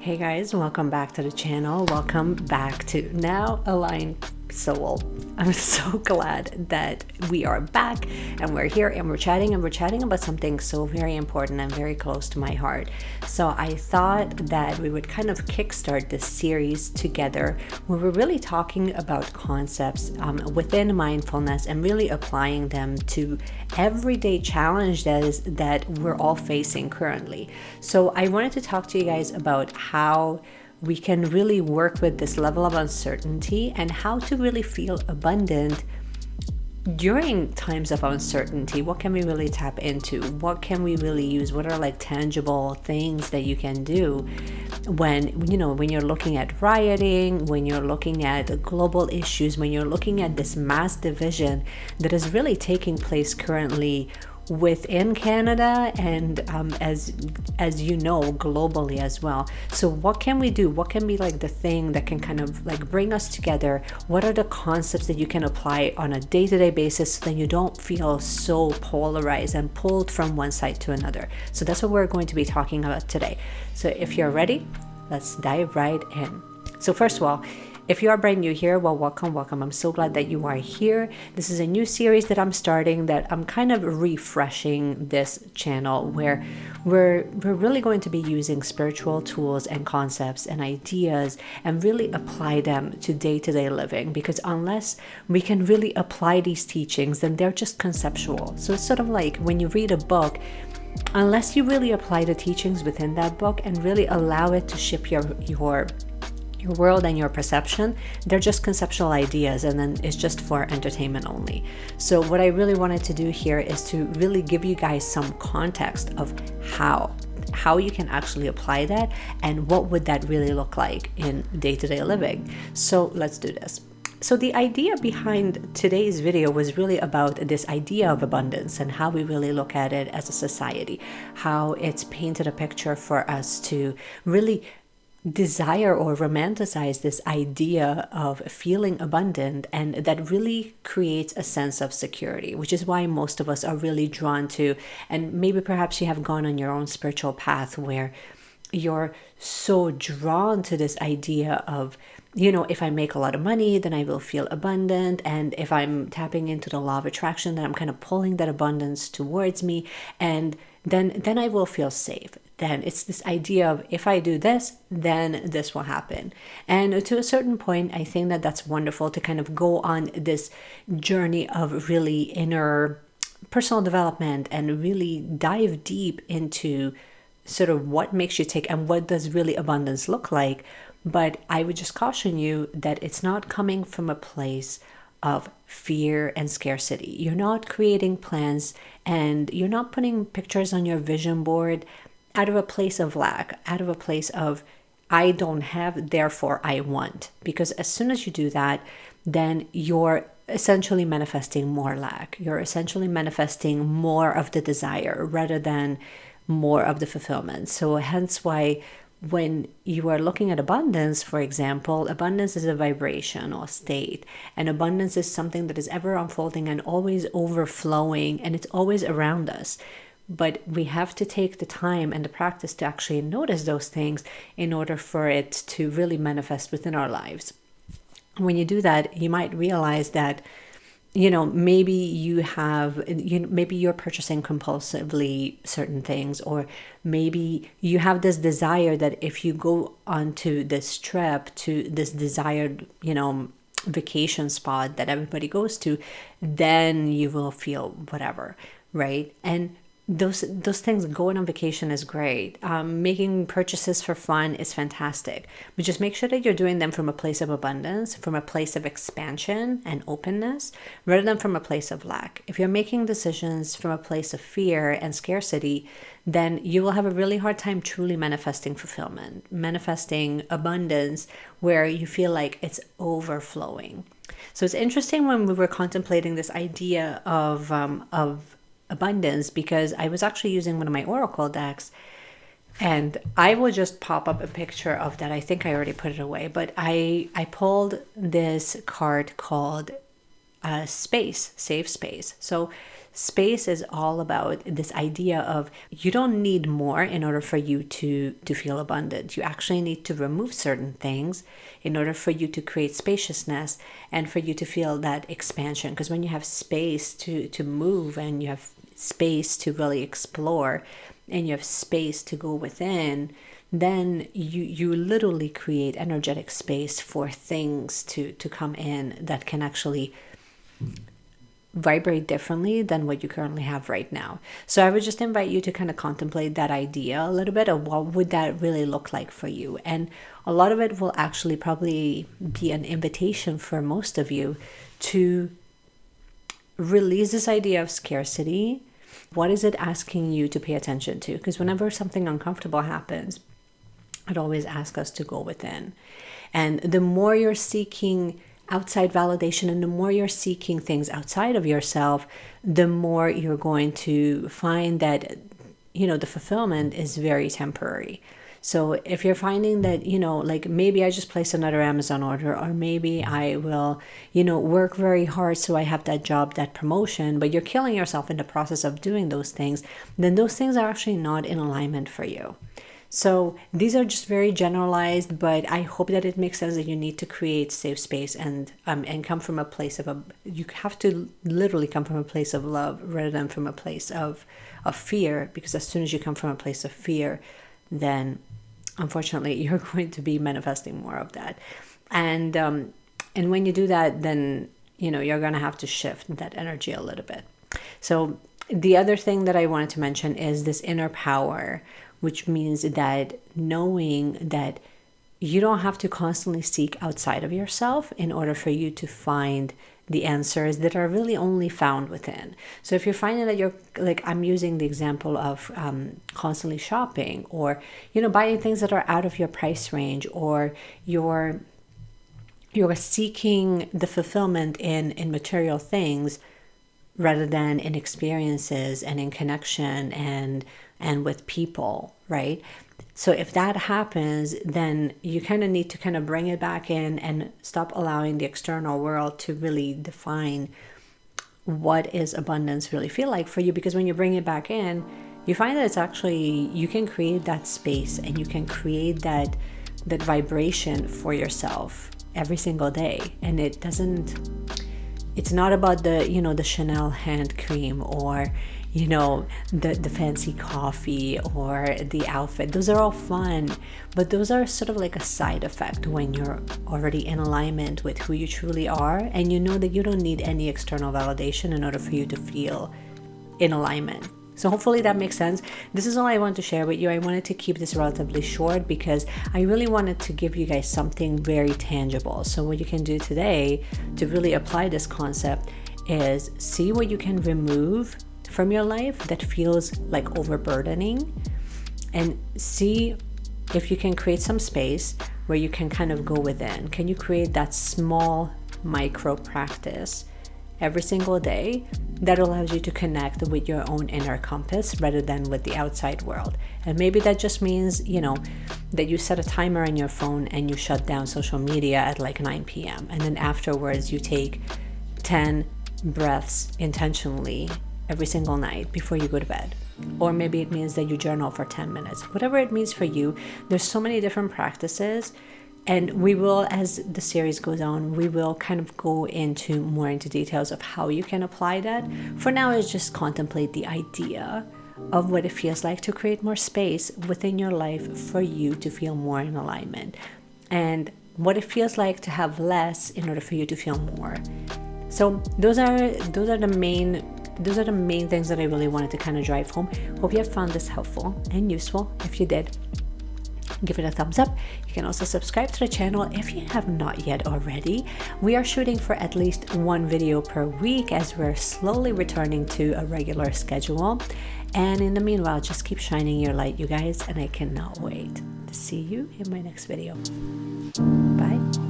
Hey guys, welcome back to the channel. Welcome back to Now Aligned Soul. I'm so glad that we are back and we're here and we're chatting about something so very important and very close to my heart. So I thought that we would kind of kickstart this series together where we're really talking about concepts within mindfulness and really applying them to everyday challenges that we're all facing currently. So I wanted to talk to you guys about how we can really work with this level of uncertainty and how to really feel abundant during times of uncertainty. What can we really tap into? What can we really use? What are like tangible things that you can do when you're looking at rioting, when you're looking at global issues, when you're looking at this mass division that is really taking place currently within Canada and as you know, globally as well. So what can we do? What can be like the thing that can kind of like bring us together? What are the concepts that you can apply on a day-to-day basis so that you don't feel so polarized and pulled from one side to another? So that's what we're going to be talking about today. So if you're ready, let's dive right in. So first of all, if you are brand new here, well, welcome. I'm so glad that you are here. This is a new series that I'm starting, that I'm kind of refreshing this channel where we're really going to be using spiritual tools and concepts and ideas and really apply them to day-to-day living, because unless we can really apply these teachings, then they're just conceptual. So it's sort of like when you read a book, unless you really apply the teachings within that book and really allow it to shape your world and your perception, they're just conceptual ideas, and then it's just for entertainment only. So what I really wanted to do here is to really give you guys some context of how you can actually apply that and what would that really look like in day-to-day living. So let's do this. So the idea behind today's video was really about this idea of abundance and how we really look at it as a society, how it's painted a picture for us to really desire or romanticize this idea of feeling abundant, and that really creates a sense of security, which is why most of us are really drawn to, and maybe perhaps you have gone on your own spiritual path where you're so drawn to this idea of, if I make a lot of money, then I will feel abundant. And if I'm tapping into the law of attraction, then I'm kind of pulling that abundance towards me. And then I will feel safe. Then it's this idea of, if I do this, then this will happen. And to a certain point, I think that that's wonderful to kind of go on this journey of really inner personal development and really dive deep into sort of what makes you tick and what does really abundance look like. But I would just caution you that it's not coming from a place of fear and scarcity. You're not creating plans and you're not putting pictures on your vision board out of a place of lack, out of a place of, I don't have, therefore I want. Because as soon as you do that, then you're essentially manifesting more lack. You're essentially manifesting more of the desire rather than more of the fulfillment. So hence why when you are looking at abundance, for example, abundance is a vibrational state, and abundance is something that is ever unfolding and always overflowing, and it's always around us. But we have to take the time and the practice to actually notice those things in order for it to really manifest within our lives. When you do that, you might realize that maybe maybe you're purchasing compulsively certain things, or maybe you have this desire that if you go onto this trip to this desired, vacation spot that everybody goes to, then you will feel whatever, right? And those things, going on vacation is great. Making purchases for fun is fantastic. But just make sure that you're doing them from a place of abundance, from a place of expansion and openness, rather than from a place of lack. If you're making decisions from a place of fear and scarcity, then you will have a really hard time truly manifesting fulfillment, manifesting abundance where you feel like it's overflowing. So it's interesting when we were contemplating this idea of abundance, because I was actually using one of my oracle decks, and I will just pop up a picture of that. I think I already put it away, but I pulled this card called space, save space. So space is all about this idea of you don't need more in order for you to feel abundant. You actually need to remove certain things in order for you to create spaciousness and for you to feel that expansion. Because when you have space to move, and you have space to really explore, and you have space to go within, then you literally create energetic space for things to come in that can actually vibrate differently than what you currently have right now. So I would just invite you to kind of contemplate that idea a little bit of what would that really look like for you. And a lot of it will actually probably be an invitation for most of you to release this idea of scarcity. What is it asking you to pay attention to? Because whenever something uncomfortable happens, it always asks us to go within. And the more you're seeking outside validation, and the more you're seeking things outside of yourself, the more you're going to find that, the fulfillment is very temporary. So if you're finding that, like maybe I just place another Amazon order, or maybe I will, work very hard so I have that job, that promotion, but you're killing yourself in the process of doing those things, then those things are actually not in alignment for you. So these are just very generalized, but I hope that it makes sense that you need to create safe space and come from a place of you have to literally come from a place of love rather than from a place of fear, because as soon as you come from a place of fear, then unfortunately you're going to be manifesting more of that. And when you do that, then you're going to have to shift that energy a little bit. So the other thing that I wanted to mention is this inner power, which means that knowing that you don't have to constantly seek outside of yourself in order for you to find the answers that are really only found within. So if you're finding that you're, like I'm using the example of constantly shopping, or, buying things that are out of your price range, or you're seeking the fulfillment in material things rather than in experiences and in connection and with people, right? So if that happens, then you kind of need to kind of bring it back in and stop allowing the external world to really define what is abundance really feel like for you. Because when you bring it back in, you find that it's actually, you can create that space and you can create that vibration for yourself every single day. And it's not about the Chanel hand cream, or the fancy coffee, or the outfit. Those are all fun, but those are sort of like a side effect when you're already in alignment with who you truly are, and you know that you don't need any external validation in order for you to feel in alignment. So hopefully that makes sense. This is all I want to share with you. I wanted to keep this relatively short because I really wanted to give you guys something very tangible. So what you can do today to really apply this concept is see what you can remove from your life that feels like overburdening, and see if you can create some space where you can kind of go within. Can you create that small micro practice every single day that allows you to connect with your own inner compass rather than with the outside world? And maybe that just means, that you set a timer on your phone and you shut down social media at like 9 p.m. And then afterwards you take 10 breaths intentionally every single night before you go to bed. Or maybe it means that you journal for 10 minutes. Whatever it means for you, there's so many different practices. And we will, as the series goes on, we will kind of go more into details of how you can apply that. For now, is just contemplate the idea of what it feels like to create more space within your life for you to feel more in alignment, and what it feels like to have less in order for you to feel more. So those are the main things that I really wanted to kind of drive home. Hope you have found this helpful and useful. If you did, give it a thumbs up. You can also subscribe to the channel if you have not yet already. We are shooting for at least one video per week as we're slowly returning to a regular schedule. And in the meanwhile, just keep shining your light, you guys, and I cannot wait to see you in my next video. Bye.